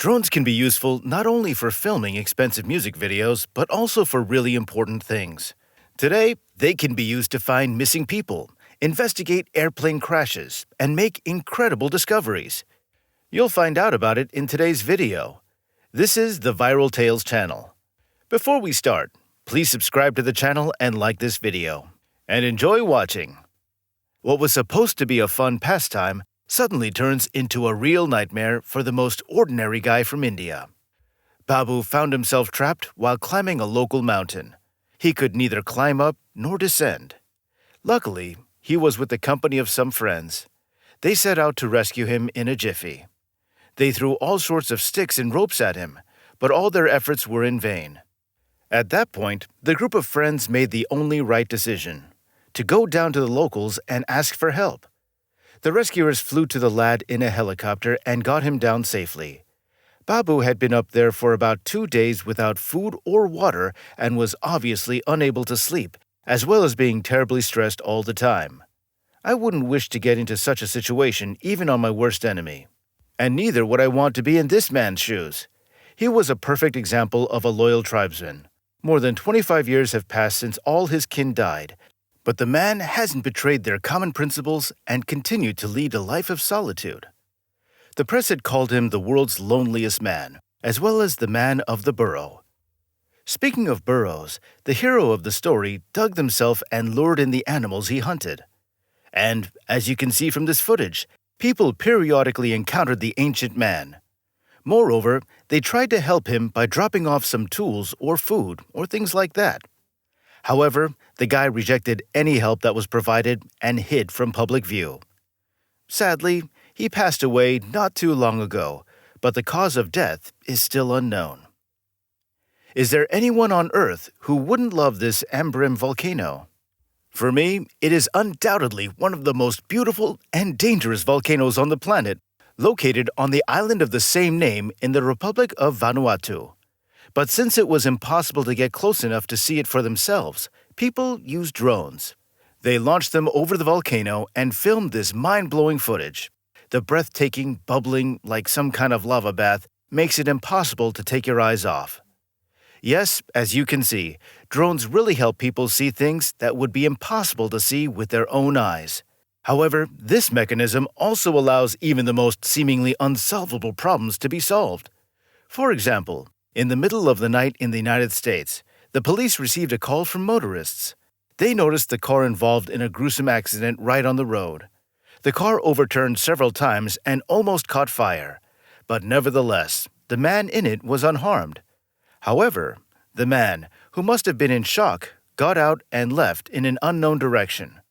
Drones can be useful not only for filming expensive music videos, but also for really important things. Today, they can be used to find missing people, investigate airplane crashes, and make incredible discoveries. You'll find out about it in today's video. This is the Viral Tales channel. Before we start, please subscribe to the channel and like this video. And enjoy watching. What was supposed to be a fun pastime suddenly turns into a real nightmare for the most ordinary guy from India. Babu found himself trapped while climbing a local mountain. He could neither climb up nor descend. Luckily, he was with the company of some friends. They set out to rescue him in a jiffy. They threw all sorts of sticks and ropes at him, but all their efforts were in vain. At that point, the group of friends made the only right decision: to go down to the locals and ask for help. The rescuers flew to the lad in a helicopter and got him down safely. Babu had been up there for about 2 days without food or water and was obviously unable to sleep, as well as being terribly stressed all the time. I wouldn't wish to get into such a situation even on my worst enemy. And neither would I want to be in this man's shoes. He was a perfect example of a loyal tribesman. More than 25 years have passed since all his kin died, but the man hasn't betrayed their common principles and continued to lead a life of solitude. The press had called him the world's loneliest man, as well as the man of the burrow. Speaking of burrows, the hero of the story dug himself and lured in the animals he hunted. And, as you can see from this footage, people periodically encountered the ancient man. Moreover, they tried to help him by dropping off some tools or food or things like that. However, the guy rejected any help that was provided and hid from public view. Sadly, he passed away not too long ago, but the cause of death is still unknown. Is there anyone on Earth who wouldn't love this Ambrim volcano? For me, it is undoubtedly one of the most beautiful and dangerous volcanoes on the planet, located on the island of the same name in the Republic of Vanuatu. But since it was impossible to get close enough to see it for themselves, people used drones. They launched them over the volcano and filmed this mind-blowing footage. The breathtaking, bubbling, like some kind of lava bath, makes it impossible to take your eyes off. Yes, as you can see, drones really help people see things that would be impossible to see with their own eyes. However, this mechanism also allows even the most seemingly unsolvable problems to be solved. For example, in the middle of the night in the United States, the police received a call from motorists. They noticed the car involved in a gruesome accident right on the road. The car overturned several times and almost caught fire, but nevertheless, the man in it was unharmed. However, the man, who must have been in shock, got out and left in an unknown direction.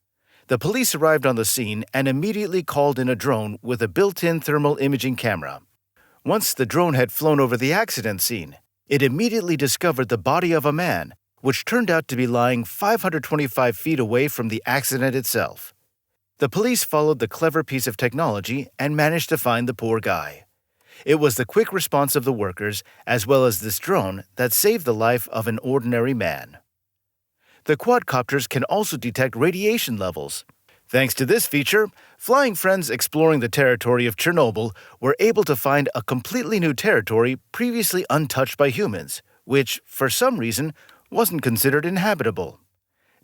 The police arrived on the scene and immediately called in a drone with a built-in thermal imaging camera. Once the drone had flown over the accident scene, it immediately discovered the body of a man, which turned out to be lying 525 feet away from the accident itself. The police followed the clever piece of technology and managed to find the poor guy. It was the quick response of the workers, as well as this drone, that saved the life of an ordinary man. The quadcopters can also detect radiation levels. Thanks to this feature, flying friends exploring the territory of Chernobyl were able to find a completely new territory previously untouched by humans, which, for some reason, wasn't considered inhabitable.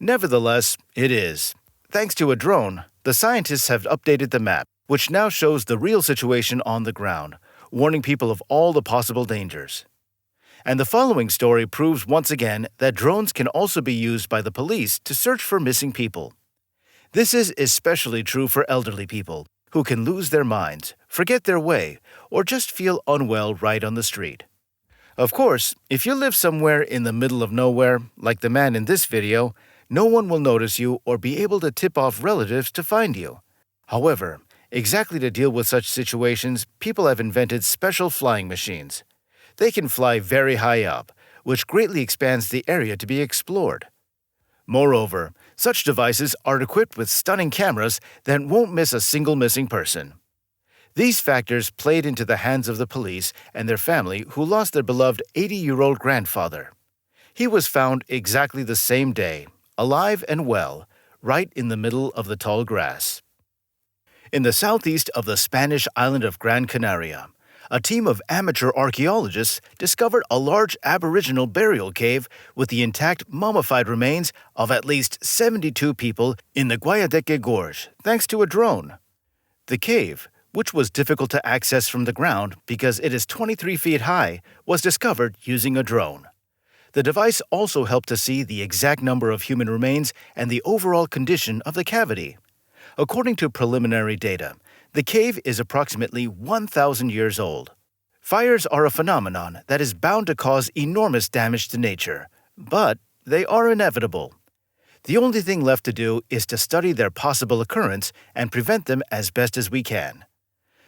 Nevertheless, it is. Thanks to a drone, the scientists have updated the map, which now shows the real situation on the ground, warning people of all the possible dangers. And the following story proves once again that drones can also be used by the police to search for missing people. This is especially true for elderly people, who can lose their minds, forget their way, or just feel unwell right on the street. Of course, if you live somewhere in the middle of nowhere, like the man in this video, no one will notice you or be able to tip off relatives to find you. However, exactly to deal with such situations, people have invented special flying machines. They can fly very high up, which greatly expands the area to be explored. Moreover, such devices are equipped with stunning cameras that won't miss a single missing person. These factors played into the hands of the police and their family, who lost their beloved 80-year-old grandfather. He was found exactly the same day, alive and well, right in the middle of the tall grass. In the southeast of the Spanish island of Gran Canaria, a team of amateur archaeologists discovered a large Aboriginal burial cave with the intact mummified remains of at least 72 people in the Guayadeke Gorge, thanks to a drone. The cave, which was difficult to access from the ground because it is 23 feet high, was discovered using a drone. The device also helped to see the exact number of human remains and the overall condition of the cavity. According to preliminary data, the cave is approximately 1,000 years old. Fires are a phenomenon that is bound to cause enormous damage to nature, but they are inevitable. The only thing left to do is to study their possible occurrence and prevent them as best as we can.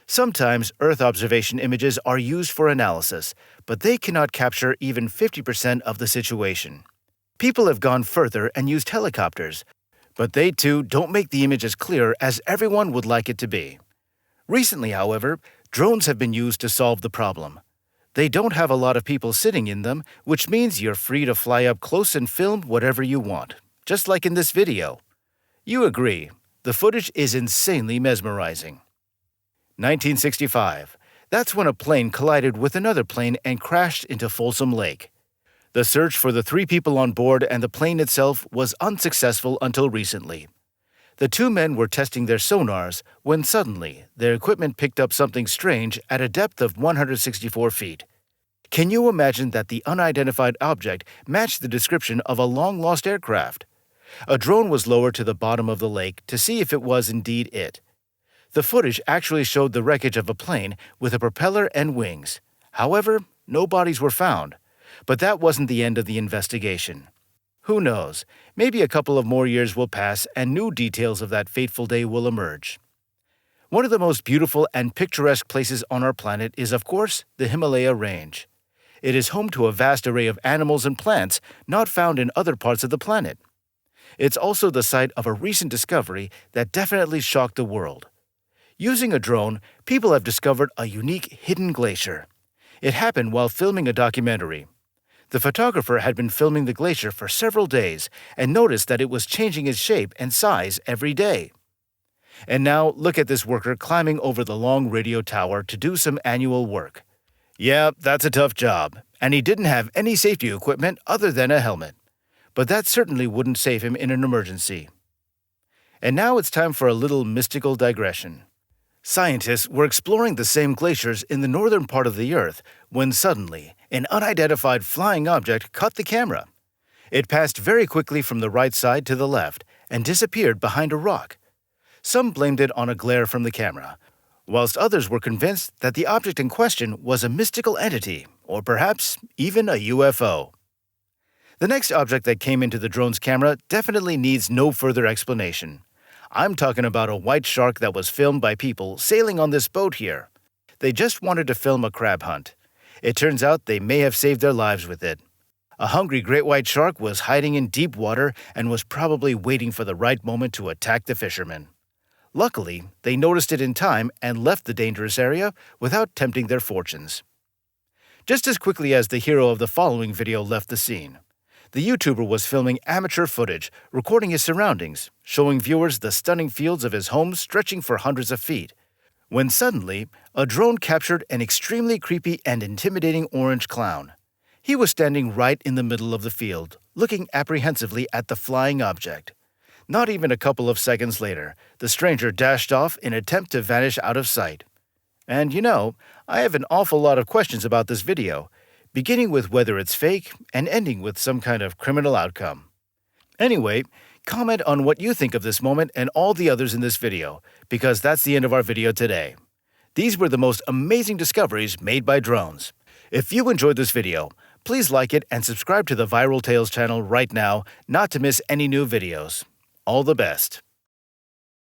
Sometimes Earth observation images are used for analysis, but they cannot capture even 50% of the situation. People have gone further and used helicopters, but they too don't make the image as clear as everyone would like it to be. Recently, however, drones have been used to solve the problem. They don't have a lot of people sitting in them, which means you're free to fly up close and film whatever you want, just like in this video. You agree, the footage is insanely mesmerizing. 1965. That's when a plane collided with another plane and crashed into Folsom Lake. The search for the 3 people on board and the plane itself was unsuccessful until recently. The 2 men were testing their sonars when suddenly their equipment picked up something strange at a depth of 164 feet. Can you imagine that the unidentified object matched the description of a long-lost aircraft? A drone was lowered to the bottom of the lake to see if it was indeed it. The footage actually showed the wreckage of a plane with a propeller and wings. However, no bodies were found. But that wasn't the end of the investigation. Who knows, maybe a couple of more years will pass and new details of that fateful day will emerge. One of the most beautiful and picturesque places on our planet is, of course, the Himalaya Range. It is home to a vast array of animals and plants not found in other parts of the planet. It's also the site of a recent discovery that definitely shocked the world. Using a drone, people have discovered a unique hidden glacier. It happened while filming a documentary. The photographer had been filming the glacier for several days and noticed that it was changing its shape and size every day. And now look at this worker climbing over the long radio tower to do some annual work. Yeah, that's a tough job, and he didn't have any safety equipment other than a helmet. But that certainly wouldn't save him in an emergency. And now it's time for a little mystical digression. Scientists were exploring the same glaciers in the northern part of the Earth when suddenly an unidentified flying object caught the camera. It passed very quickly from the right side to the left and disappeared behind a rock. Some blamed it on a glare from the camera, whilst others were convinced that the object in question was a mystical entity, or perhaps even a UFO. The next object that came into the drone's camera definitely needs no further explanation. I'm talking about a white shark that was filmed by people sailing on this boat here. They just wanted to film a crab hunt. It turns out they may have saved their lives with it. A hungry great white shark was hiding in deep water and was probably waiting for the right moment to attack the fishermen. Luckily, they noticed it in time and left the dangerous area without tempting their fortunes. Just as quickly as the hero of the following video left the scene, the YouTuber was filming amateur footage, recording his surroundings, showing viewers the stunning fields of his home stretching for hundreds of feet, when suddenly, a drone captured an extremely creepy and intimidating orange clown. He was standing right in the middle of the field, looking apprehensively at the flying object. Not even a couple of seconds later, the stranger dashed off in an attempt to vanish out of sight. And you know, I have an awful lot of questions about this video, beginning with whether it's fake and ending with some kind of criminal outcome. Anyway, comment on what you think of this moment and all the others in this video, because that's the end of our video today. These were the most amazing discoveries made by drones. If you enjoyed this video, please like it and subscribe to the Viral Tales channel right now not to miss any new videos. All the best.